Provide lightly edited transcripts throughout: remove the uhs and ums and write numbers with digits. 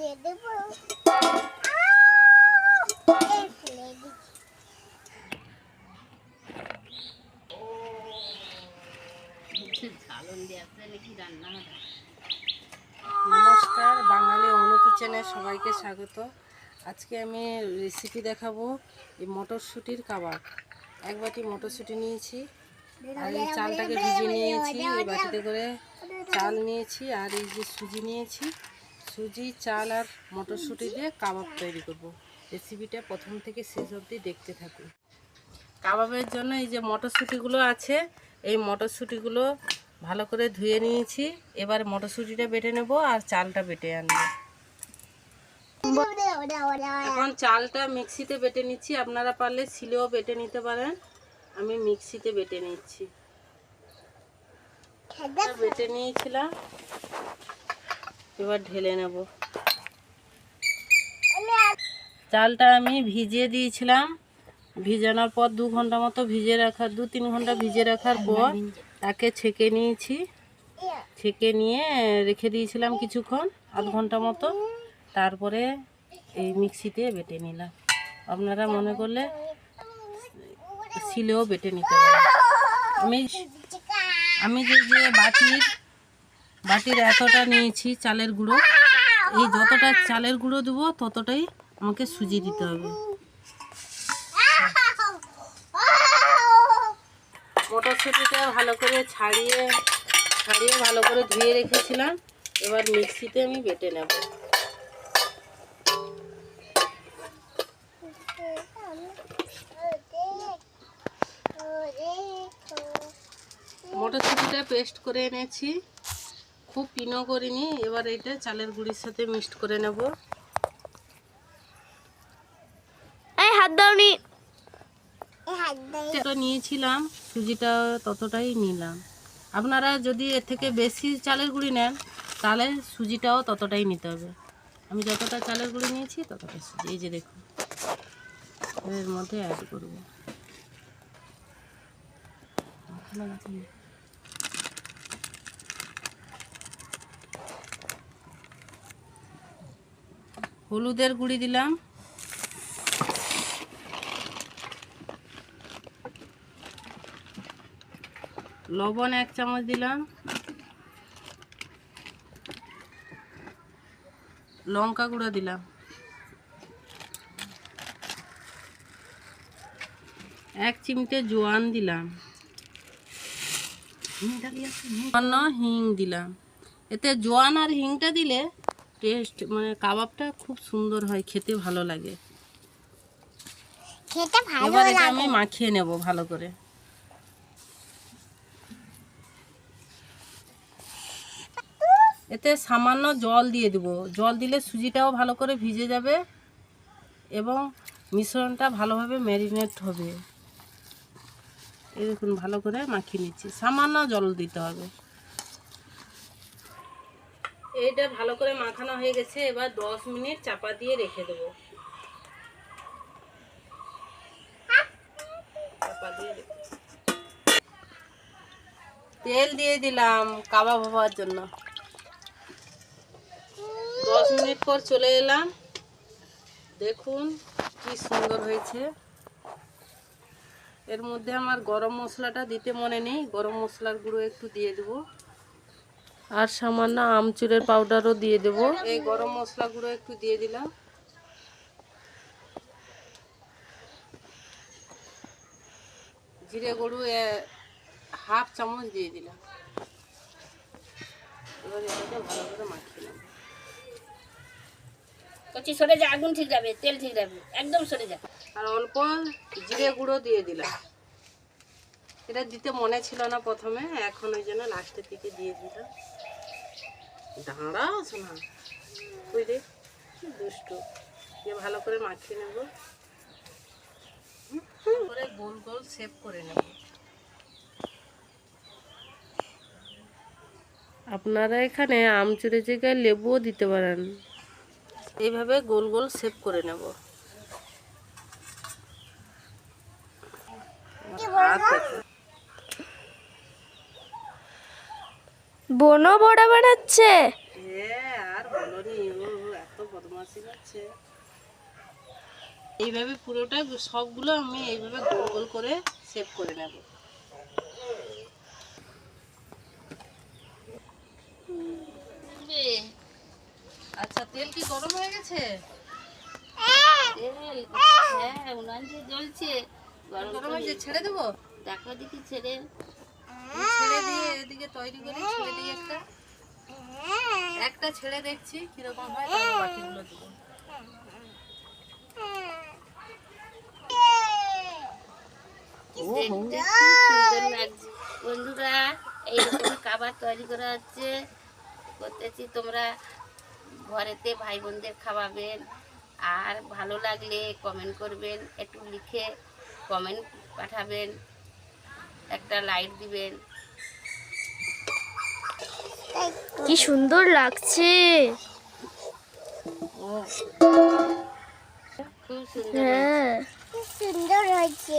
নমস্কার, বাঙালি অনু কিচেনে সবাইকে স্বাগত। আজকে আমি রেসিপি দেখাবো এই মটরশুঁটির কাবাব। এক বাটি মটরশুঁটি নিয়েছি আর এই চালটাকে ভিজিয়ে নিয়েছি। এই বাটিতে করে চাল নিয়েছি আর এই যে সুজি নিয়েছি। সুজি, চাল আর মটরশুঁটি দিয়ে কাবাব তৈরি করব। রেসিপিটা প্রথম থেকে শেষ অবধি দেখতে থাকুন। কাবাবের জন্য এই যে মটরশুঁটিগুলো আছে, এই মটরশুঁটিগুলো ভালো করে ধুয়ে নিয়েছি। এবার মটরশুঁটিটা বেটে নেব আর চালটা বেটে আনবো। এখন চালটা মিক্সিতে বেটে নিচ্ছি, আপনারা পারলে শিলেও বেটে নিতে পারেন। আমি মিক্সিতে বেটে নিচ্ছি। বেটে নিয়েছিলাম, এবার ঢেলে নেব। চালটা আমি ভিজিয়ে দিয়েছিলাম, ভিজানোর পর 2 ঘন্টা মতো ভিজে রাখা, 2-3 ঘন্টা ভিজে রাখার পর তাকে ছেঁকে নিয়েছি। ছেঁকে নিয়ে রেখে দিয়েছিলাম কিছুক্ষণ, আধ ঘন্টা মতো। তারপরে এই মিক্সিতে বেটে নিলাম। আপনারা মনে করলে শিলেও বেটে নিতে পারেন। আমি যে বাটির এতটা নিয়েছি চালের গুঁড়ো, এই যতটা চালের গুঁড়ো দেবো ততটাই আমাকে সুজি দিতে হবে। মটরশুঁটিটা ভালো করে ছাড়িয়ে ভালো করে ধুয়ে রেখেছিলাম। এবার মিক্সিতে আমি বেটে নেব। মটরশুঁটিটা পেস্ট করে এনেছি, খুব পিনো করিনি। এবার এটা চালের গুঁড়ির সাথে মিক্সড করে নেব। হাত দাওনি। যেটা নিয়েছিলাম সুজিটা ততটাই নিলাম। আপনারা যদি এর থেকে বেশি চালের গুঁড়ি নেন তাহলে সুজিটাও ততটাই নিতে হবে। আমি যতটা চালের গুঁড়ি নিয়েছি ততটা সুজি। এই যে দেখুন, এর মধ্যে অ্যাড করব। হলুদের গুঁড়ি দিলাম, লবণ 1 চামচ দিলাম, লঙ্কা গুঁড়ো দিলাম, 1 চিমটে জোয়ান দিলাম, হিং দিলাম। এতে জোয়ান আর হিংটা দিলে টেস্ট মানে কাবাবটা খুব সুন্দর হয়, খেতে ভালো লাগে। এবার এটা আমি মাখিয়ে নেব ভালো করে। এতে সামান্য জল দিয়ে দেব। জল দিলে সুজিটাও ভালো করে ভিজে যাবে এবং মিশ্রণটা ভালোভাবে ম্যারিনেট হবে। এই দেখুন, ভালো করে মাখিয়ে নিচ্ছি। সামান্য জল দিতে হবে। এইটা ভালো করে মাখানো হয়ে গেছে। এবার 10 মিনিট চাপা দিয়ে রেখে দেবো। তেল দিয়ে দিলাম কাবাব হওয়ার জন্য। 10 মিনিট পর চলে এলাম, দেখুন কি সুন্দর হয়েছে। এর মধ্যে আমার গরম মশলাটা দিতে মনে নেই, গরম মশলার গুঁড়ো একটু দিয়ে দেবো আর সামান্য আমচুরের পাউডারও দিয়ে দেবো। এই গরম মশলা গুঁড়ো একটু দিয়ে দিলাম। জিরে গুঁড়ো 1/2 চামচ দিয়ে দিলাম। এবার এটাকে ভালো করে মাখিয়ে নেব। কচি সরে যা, আগুন ঠিক যাবে, তেল ঠিক যাবে, একদম সরে যা। আর অল্প জিরে গুঁড়ো দিয়ে দিলাম। এটা দিতে মনে ছিল না প্রথমে, এখন ওই জন্য লাস্টের দিকে দিয়ে দিলাম। দাঁড়াও শোনা, ওই রে দুষ্টু। দিয়ে ভালো করে মাখিয়ে নেব, করে গোল গোল শেপ করে নেব। আপনারা এখানে আমচুরের জায়গায় লেবুও দিতে পারেন। এইভাবে গোল গোল শেপ করে নেব। বনো বড়া বানাচ্ছে। আর বলনি, এত বদমাশি করছে। এইভাবে পুরোটা সবগুলো আমি এইভাবে গোল গোল করে শেপ করে নেব। আচ্ছা, তেল কি গরম হয়ে গেছে? তেল, হ্যাঁ উনান যে জ্বলছে, গরম গরম করে হয়েছে, ছেড়ে দেবো? দেখো দেখি ছেড়ে। ছেড়ে দিয়ে এদিকে তৈরি করে ছেড়ে দিই একটা। একটা ছেড়ে দেখছি কিরকম হয়, তারপর বাকিগুলো দেবো। দেখতে খুব সুন্দর লাগছে বন্ধুরা। এইরকম খাবার তৈরি করা হচ্ছে, করতেছি। তোমরা ঘরেতে ভাই বোনদের খাওয়াবেন, আর ভালো লাগলে কমেন্ট করবেন, একটু লিখে কমেন্ট পাঠাবেন, একটা লাইক দিবেন। কি সুন্দর লাগছে। ও খুব সুন্দর হ্যাঁ, খুব সুন্দর হয়েছে।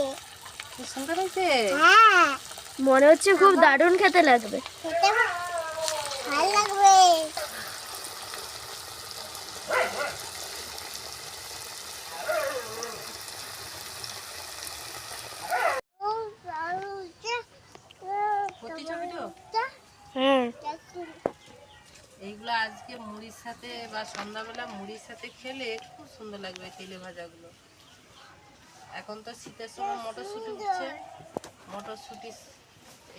হ্যাঁ, মনে হচ্ছে খুব দারুণ খেতে লাগবে। ভালো লাগবে। হ্যাঁ, এইগুলো আজকে মুড়ির সাথে বা সন্ধ্যাবেলা মুড়ির সাথে খেলে খুব সুন্দর লাগবে তেলে ভাজাগুলো। এখন তো শীতের সময় মটরশুঁটি উঠছে, মটরশুঁটি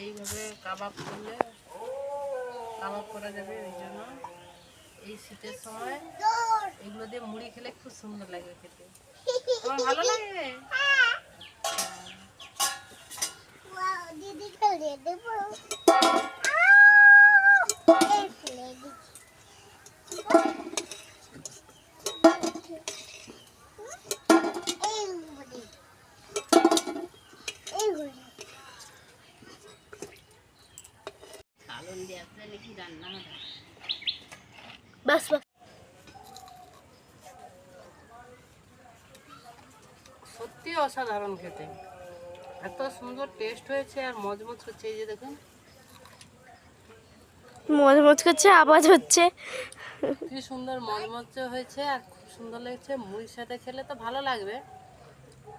এইভাবে কাবাব করলে কাবাব করা যাবে। ওই জন্য এই শীতের সময় এগুলো দিয়ে মুড়ি খেলে খুব সুন্দর লাগবে খেতে। তোমার ভালো লাগে? কালন দিয়ে নাকি রান্না হয়। বাস বাস। সত্যি অসাধারণ খেতে, এত সুন্দর টেস্ট হয়েছে আর মজমজ হচ্ছে। এই যে দেখুন মজমজ করছে, আওয়াজ হচ্ছে। কি সুন্দর মজমজ হয়েছে আর খুব সুন্দর লেগেছে। মুড়ির সাথে খেলে তো ভালো লাগবে,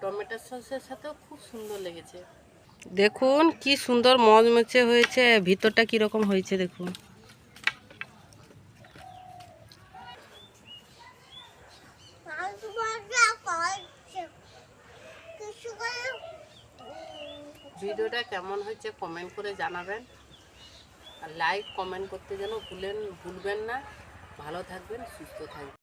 টমেটো সসের সাথেও খুব সুন্দর লেগেছে। দেখুন কি সুন্দর মজমচে হয়েছে, ভিতরটা কিরকম হয়েছে দেখুন। ভিডিওটা কেমন হয়েছে কমেন্ট করে জানাবেন, আর লাইক কমেন্ট করতে যেন ভুলবেন না। ভালো থাকবেন, সুস্থ থাকবেন।